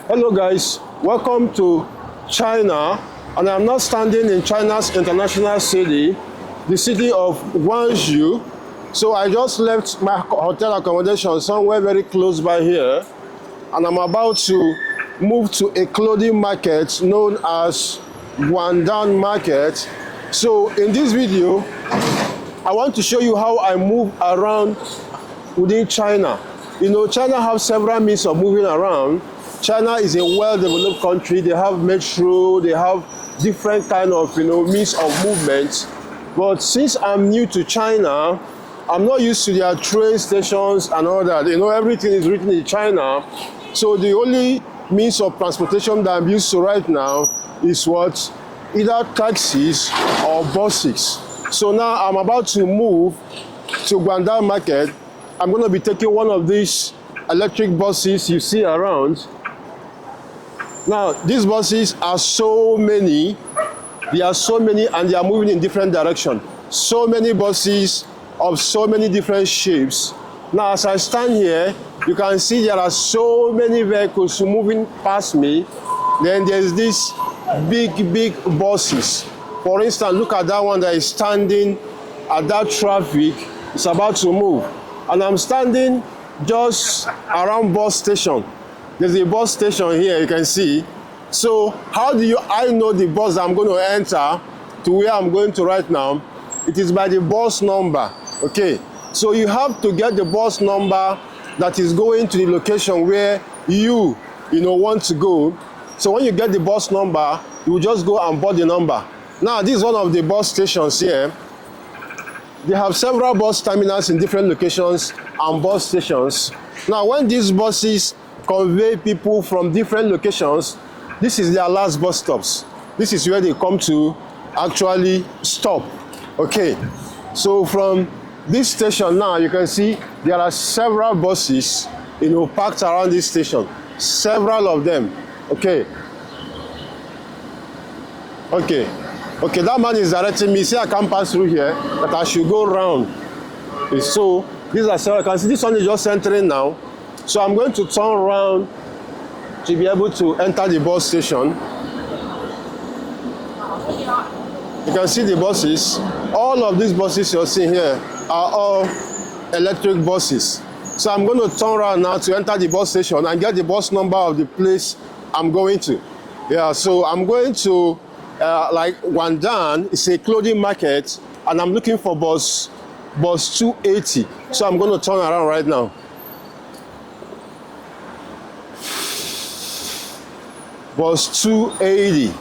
Hello guys, welcome to China, and I'm now standing in China's international city, the city of Guangzhou. So I just left my hotel accommodation somewhere very close by here, and I'm about to move to a clothing market known as Guangdong Market. So in this video, I want to show you how I move around within China. You know, China has several means of moving around. China is a well-developed country. They have metro, they have different kind of, means of movement. But since I'm new to China, I'm not used to their train stations and all that. Everything is written in China. So the only means of transportation that I'm used to right now is what? Either taxis or buses. So now I'm about to move to Guangdong Market. I'm going to be taking one of these electric buses you see around. Now, these buses are so many. They are so many, and they are moving in different directions. So many buses of so many different shapes. Now, as I stand here, you can see there are so many vehicles moving past me. Then there's these big buses. For instance, look at that one that is standing at that traffic. It's about to move. And I'm standing just around bus station. There's a bus station here, you can see. So how do I know the bus that I'm going to enter to where I'm going to right now? It is by the bus number, okay? So you have to get the bus number that is going to the location where you want to go. So when you get the bus number, you will just go and board the number. Now, this is one of the bus stations here. They have several bus terminals in different locations and bus stations. Now, when these buses convey people from different locations, this is their last bus stops. This is where they come to actually stop. Okay, so from this station now, you can see there are several buses, parked around this station. Several of them. Okay, that man is directing me. See, I can't pass through here, that I should go round. So these are several. You can see this one is just entering now. So I'm going to turn around to be able to enter the bus station. You can see the buses. All of these buses you're seeing here are all electric buses. So I'm going to turn around now to enter the bus station and get the bus number of the place I'm going to. Yeah, so I'm going to like Guangdong. It's a clothing market, and I'm looking for bus 280. So I'm going to turn around right now. Bus 280.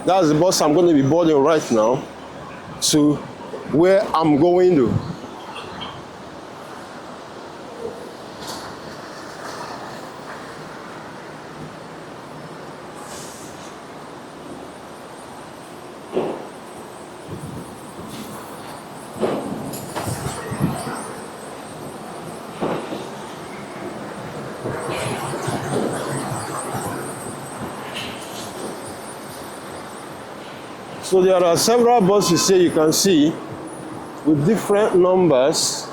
That's the bus I'm going to be boarding right now to where I'm going to. So there are several buses here you can see with different numbers.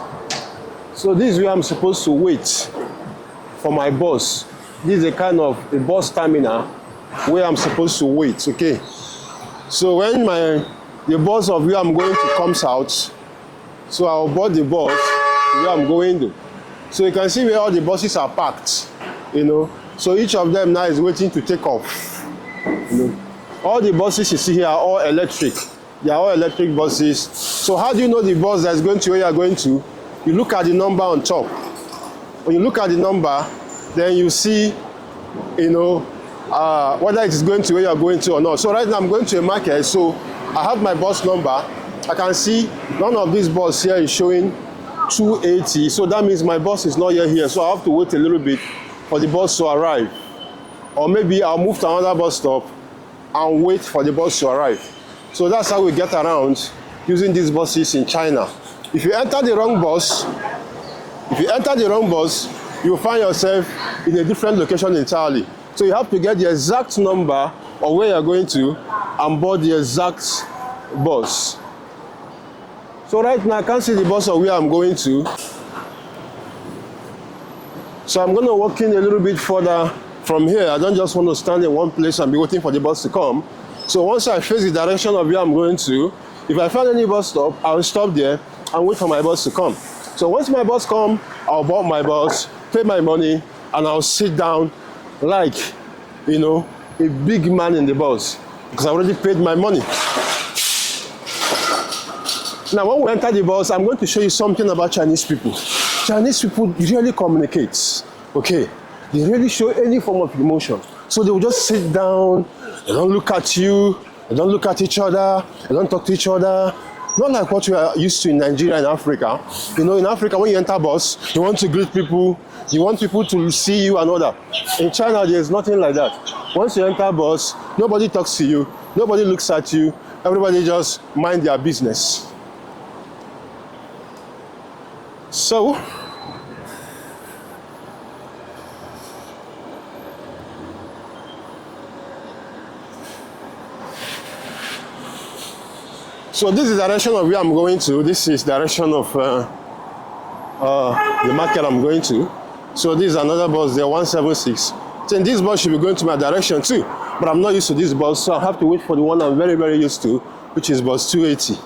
So this is where I'm supposed to wait for my bus. This is a kind of a bus terminal where I'm supposed to wait, okay? So when the bus of where I'm going to comes out, so I'll board the bus where I'm going to. So you can see where all the buses are parked, So each of them now is waiting to take off, All the buses you see here are all electric. They are all electric buses. So how do you know the bus that's going to where you are going to? You look at the number on top. When you look at the number, then you see, whether it is going to where you are going to or not. So right now I'm going to a market, so I have my bus number. I can see none of these buses here is showing 280. So that means my bus is not yet here. So I have to wait a little bit for the bus to arrive. Or maybe I'll move to another bus stop and wait for the bus to arrive. So that's how we get around using these buses in China. If you enter the wrong bus, you'll find yourself in a different location entirely. So you have to get the exact number of where you're going to and board the exact bus. So right now I can't see the bus of where I'm going to. So I'm going to walk in a little bit further from here. I don't just want to stand in one place and be waiting for the bus to come. So once I face the direction of where I'm going to, if I find any bus stop, I'll stop there and wait for my bus to come. So once my bus comes, I'll board my bus, pay my money, and I'll sit down like, you know, a big man in the bus because I already paid my money. Now, when we enter the bus, I'm going to show you something about Chinese people. Chinese people really communicate, okay? They really show any form of emotion. So they will just sit down, they don't look at you, they don't look at each other, they don't talk to each other. Not like what we are used to in Nigeria and Africa. You know, in Africa, when you enter a bus, you want to greet people, you want people to see you and all that. In China, there's nothing like that. Once you enter a bus, nobody talks to you, nobody looks at you, everybody just mind their business. So, this is the direction of where I'm going to. This is the direction of the market I'm going to. So this is another bus there, 176. Then this bus should be going to my direction too. But I'm not used to this bus, so I have to wait for the one I'm very, very used to, which is bus 280.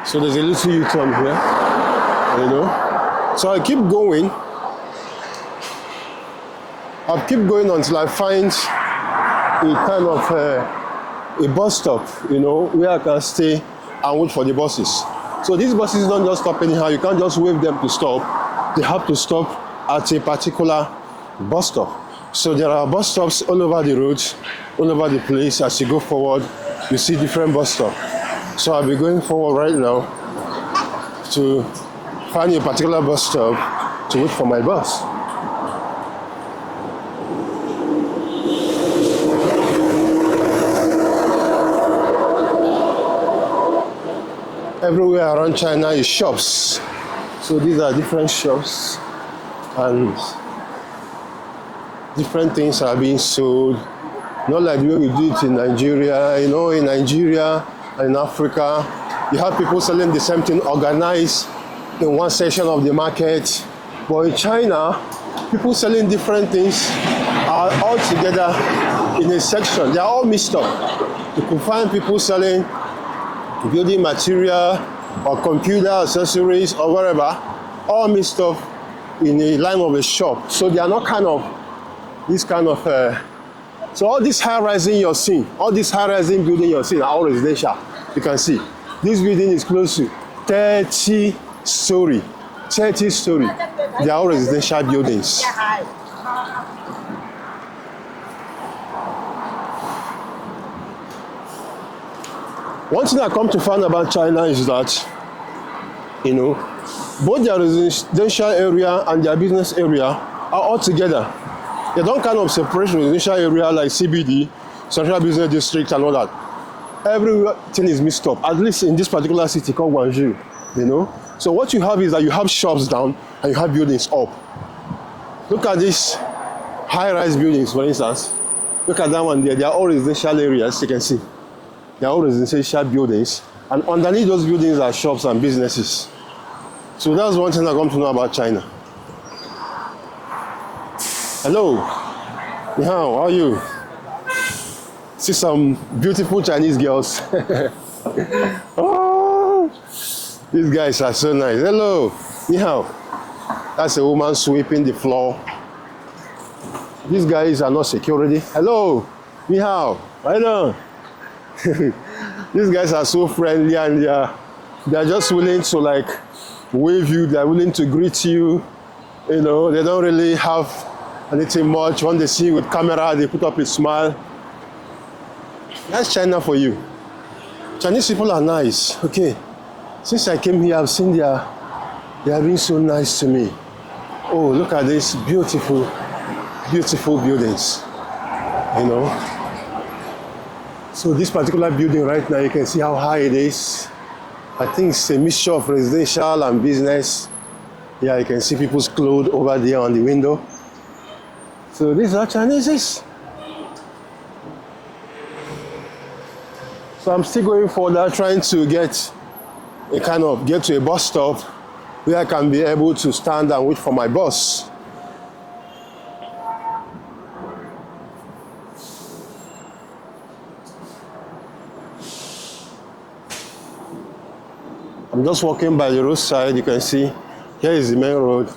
So there's a little U-turn here, you know. So I keep going. I'll keep going until I find a kind of a bus stop, you know, where I can stay and wait for the buses. So these buses don't just stop anyhow. You can't just wave them to stop. They have to stop at a particular bus stop. So there are bus stops all over the road, all over the place. As you go forward, you see different bus stops. So I'll be going forward right now to find a particular bus stop to wait for my bus. Everywhere around China is shops. So these are different shops and different things are being sold. Not like the way we do it in Nigeria. You know, in Nigeria, in Africa, you have people selling the same thing organized in one section of the market. But in China, people selling different things are all together in a section. They are all mixed up. You can find people selling building material or computer accessories or whatever, all mixed up in a line of a shop. So they are not kind of this kind of so all this high-rising you're seeing, all this high-rising building you're seeing are all residential. You can see this building is close to 30 story. They are all residential buildings. One thing I come to find about China is that, you know, both their residential area and their business area are all together. They don't kind of separate residential area like CBD, Central Business District and all that. Everything is mixed up, at least in this particular city called Guangzhou, you know. So what you have is that you have shops down and you have buildings up. Look at these high-rise buildings, for instance. Look at that one there. They are all residential areas, you can see. They are all residential buildings. And underneath those buildings are shops and businesses. So that's one thing I come to know about China. Hello, ni hao, how are you? See some beautiful Chinese girls. Oh, these guys are so nice. Hello, ni hao. That's a woman sweeping the floor. These guys are not security. Hello, ni hao, right on. These guys are so friendly and they're just willing to like wave you. They're willing to greet you. You know, they don't really have anything much. When they see you with camera, they put up a smile. That's China for you. Chinese people are nice. Okay. Since I came here, I've seen they have been so nice to me. Oh, look at these beautiful, beautiful buildings. You know. So this particular building right now, you can see how high it is. I think it's a mixture of residential and business. Yeah, you can see people's clothes over there on the window. So these are Chinese. So I'm still going further, trying to get to a bus stop where I can be able to stand and wait for my bus. I'm just walking by the roadside. You can see here is the main road,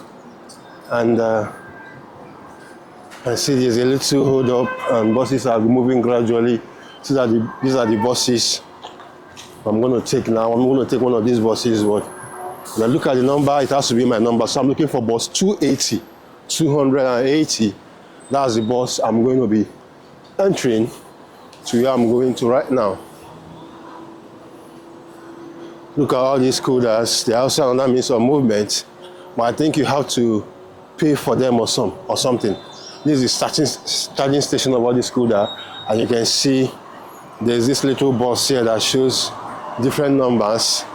and I see there's a little hold up, and buses are moving gradually. These are the buses I'm going to take now. I'm going to take one of these buses. But when I look at the number, it has to be my number. So I'm looking for bus 280. 280. That's the bus I'm going to be entering to where I'm going to right now. Look at all these scooters. They're also another means of movement, but I think you have to pay for them or something. This is the starting station of all the scooter, and you can see there's this little box here that shows different numbers.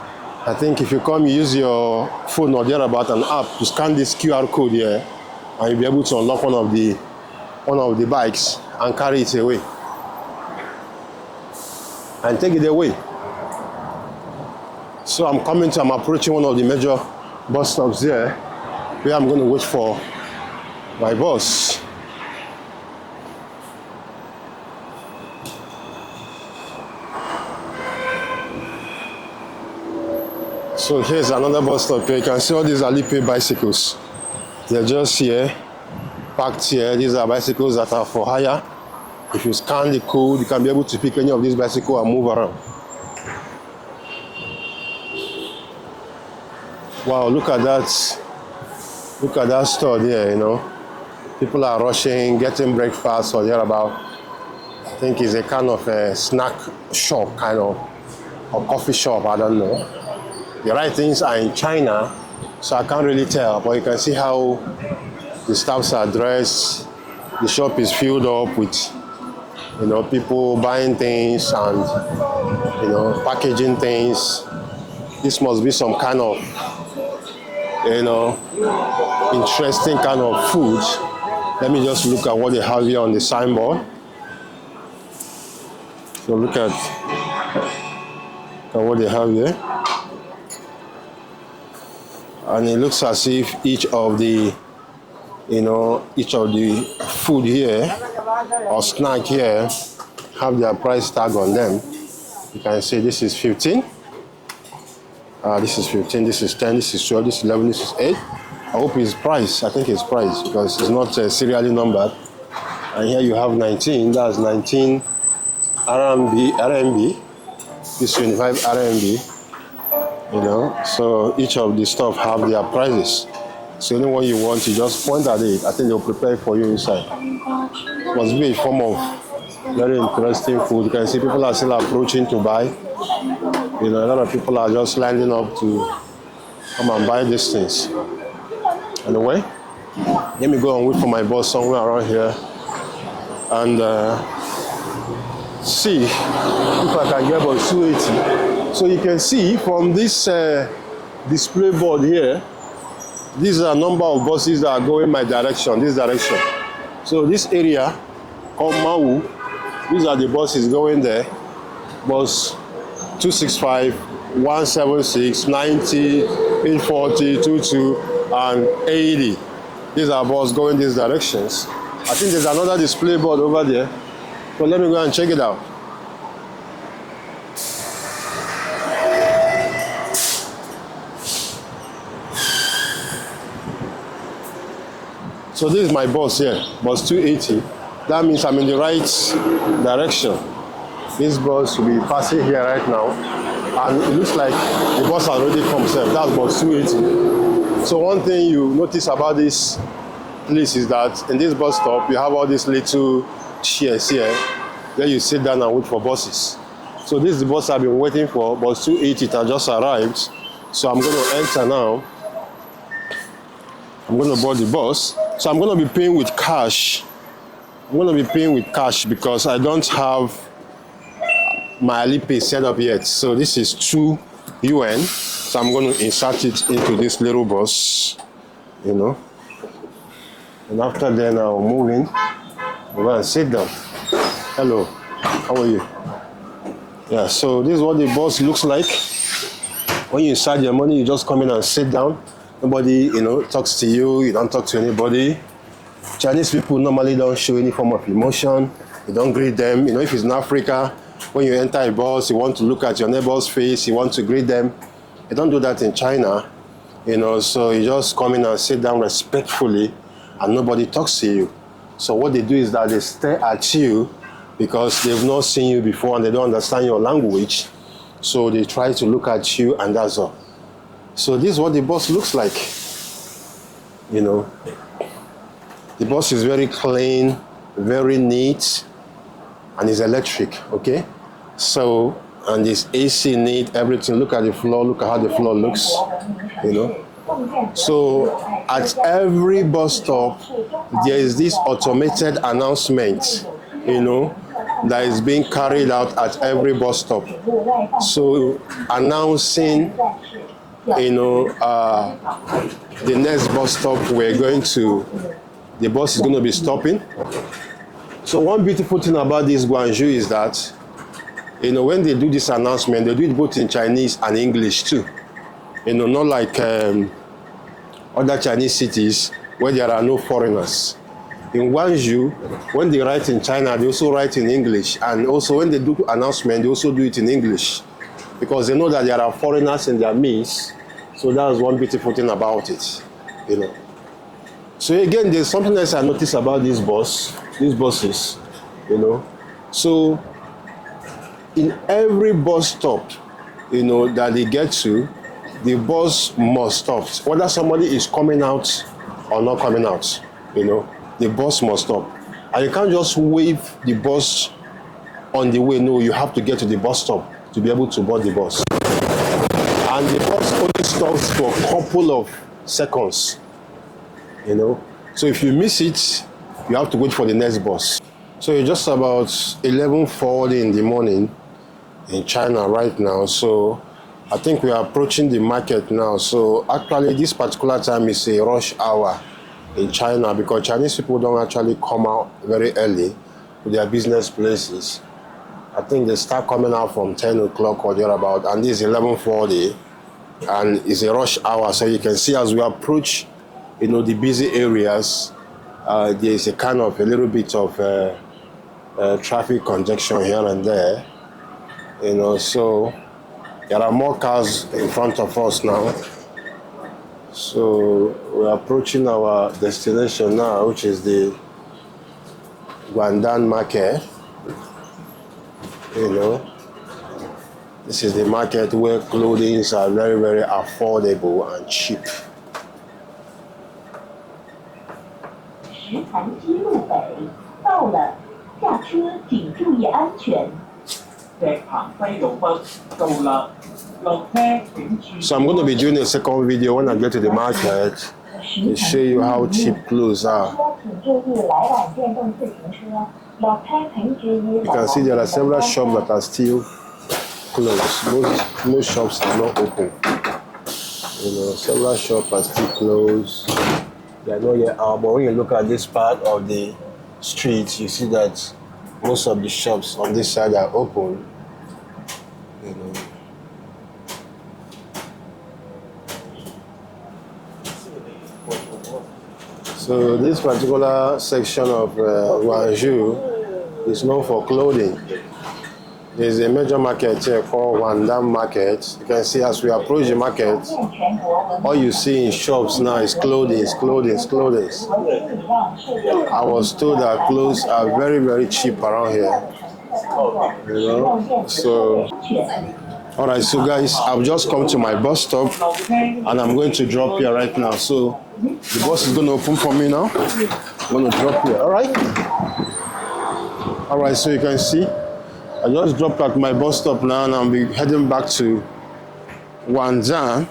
I think if you come, you use your phone or thereabout an app to scan this QR code here, and you'll be able to unlock one of the bikes and carry it away and take it away. So I'm approaching one of the major bus stops here where I'm going to wait for my bus. So here's another bus stop here. You can see all these Alipay bicycles. They're just here, parked here. These are bicycles that are for hire. If you scan the code, you can be able to pick any of these bicycles and move around. Wow, look at that. Look at that store there, you know. People are rushing, getting breakfast or thereabout. I think it's a kind of a snack shop, or coffee shop, I don't know. The right things are in China, so I can't really tell, but you can see how the staffs are dressed. The shop is filled up with, people buying things and, packaging things. This must be some kind of, interesting kind of food. Let me just look at what they have here on the signboard. So look at what they have here. And it looks as if each of the food here or snack here have their price tag on them. You can see this is 15. This is 15, this is 10, this is 12, this is 11, this is 8. I hope it's price. I think it's price because it's not serially numbered. And here you have 19. That's 19 RMB. This is 25 RMB. So each of the stuff have their prices. So any one you want, you just point at it. I think they'll prepare it for you inside. It must be a form of very interesting food. You can see people are still approaching to buy. A lot of people are just lining up to come and buy these things. Anyway, let me go and wait for my bus somewhere around here and see if I can get about 280. So you can see from this display board here, these are a number of buses that are going my direction, this direction. So this area called Mawu, these are the buses going there. Bus 265, 176, 90, 840, 22, and 80. These are buses going these directions. I think there's another display board over there. So let me go and check it out. So this is my bus here, bus 280. That means I'm in the right direction. This bus will be passing here right now. And it looks like the bus has already come. That's bus 280. So one thing you notice about this place is that in this bus stop, you have all these little chairs here Then you sit down and wait for buses. So this is the bus I've been waiting for, bus 280 has just arrived. So I'm going to enter now. I'm going to board the bus. So I'm going to be paying with cash. I'm going to be paying with cash because I don't have my Alipay set up yet. So this is 2 UN. So I'm going to insert it into this little bus, you know. And after then I'll move in. Go and sit down. Hello, how are you? Yeah, so this is what the bus looks like. When you insert your money, you just come in and sit down. Nobody, you know, talks to you. You don't talk to anybody. Chinese people normally don't show any form of emotion. You don't greet them. You know, if it's in Africa, when you enter a bus, you want to look at your neighbor's face. You want to greet them. You don't do that in China. You know, so you just come in and sit down respectfully, and nobody talks to you. So what they do is that they stare at you because they've not seen you before and they don't understand your language. So they try to look at you, and that's all. So this is what the bus looks like. You know, the bus is very clean, very neat, and it's electric, okay? So, and it's AC neat, everything. Look at the floor, look at how the floor looks, you know. So at every bus stop, there is this automated announcement, you know, that is being carried out at every bus stop. So announcing, you know, the next bus stop we're going to, the bus is going to be stopping. So one beautiful thing about this Guangzhou is that, you know, when they do this announcement, they do it both in Chinese and English too. You know, not like other Chinese cities where there are no foreigners. In Guangzhou, when they write in China, they also write in English. And also when they do announcement, they also do it in English. Because they know that there are foreigners in their midst. So that's one beautiful thing about it, you know. So again, there's something else I noticed about these buses, you know. So in every bus stop, you know, that they get to, the bus must stop. Whether somebody is coming out or not coming out, you know, the bus must stop. And you can't just wave the bus on the way. No, you have to get to the bus stop to be able to board the bus. And the bus only stops for a couple of seconds, you know. So if you miss it, you have to wait for the next bus. So it's just about 11:40 in the morning in China right now. So I think we are approaching the market now. So actually this particular time is a rush hour in China because Chinese people don't actually come out very early to their business places. I think they start coming out from 10 o'clock or thereabout, and this is 11:40 and it's a rush hour. So you can see as we approach, you know, the busy areas, there is a kind of a little bit of traffic congestion here and there, you know. So there are more cars in front of us now. So we're approaching our destination now, which is the Guangdan market. You know, this is the market where clothing are very, very affordable and cheap. 石潭西路北到了，下车请注意安全。 So I'm going to be doing a second video when I get to the market to show you how cheap clothes are. You can see there are several shops that are still closed. Most shops are not open. You know, several shops are still closed. They are not yet out. But when you look at this part of the street, you see that most of the shops on this side are open. You know. So this particular section of Guangzhou is known for clothing. There's a major market here called Guangdan Market. You can see as we approach the market, all you see in shops now is clothing, clothing. I was told that clothes are very, very cheap around here. You know, so all right, so guys, I've just come to my bus stop and I'm going to drop here right now. So the bus is going to open for me now. I'm going to drop here. All All right, so you can see, I just dropped at my bus stop now and I'll be heading back to Guangzhou,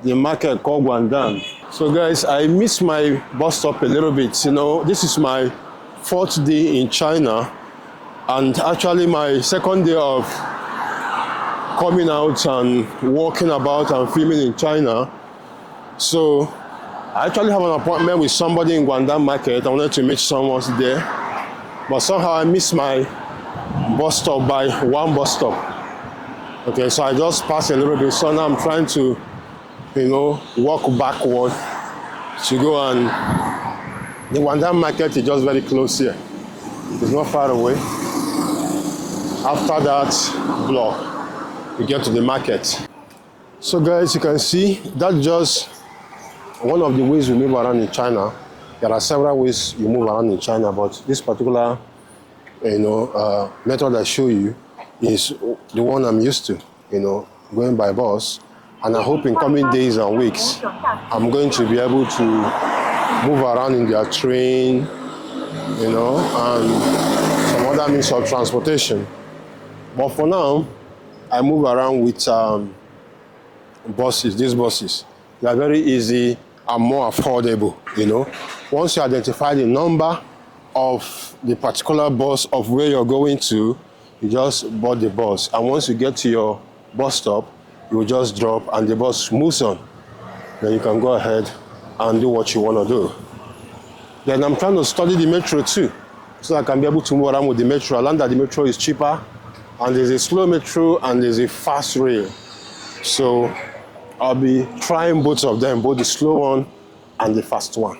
the market called Guangdong. So guys, I missed my bus stop a little bit. You know, this is my 4th day in China and actually my 2nd day of coming out and walking about and filming in China. So I actually have an appointment with somebody in Guangdong market. I wanted to meet someone there, but somehow I missed my bus stop by 1 bus stop. Okay, so I just passed a little bit, so now I'm trying to, you know, walk backward to go, and the Guangdong market is just very close here. It's not far away. After that block, you get to the market. So guys, you can see that's just one of the ways we move around in China. There are several ways you move around in China, but this particular, you know, method I show you is the one I'm used to, you know, going by bus. And I hope in coming days and weeks, I'm going to be able to move around in their train, you know, and some other means of transportation. But for now, I move around with buses, these buses. They are very easy and more affordable, you know. Once you identify the number of the particular bus of where you're going to, you just board the bus, and once you get to your bus stop, you will just drop and the bus moves on. Then you can go ahead and do what you want to do. Then I'm trying to study the metro too, so I can be able to move around with the metro. I learned that the metro is cheaper, and there's a slow metro and there's a fast rail. So I'll be trying both of them, both the slow one and the fast one.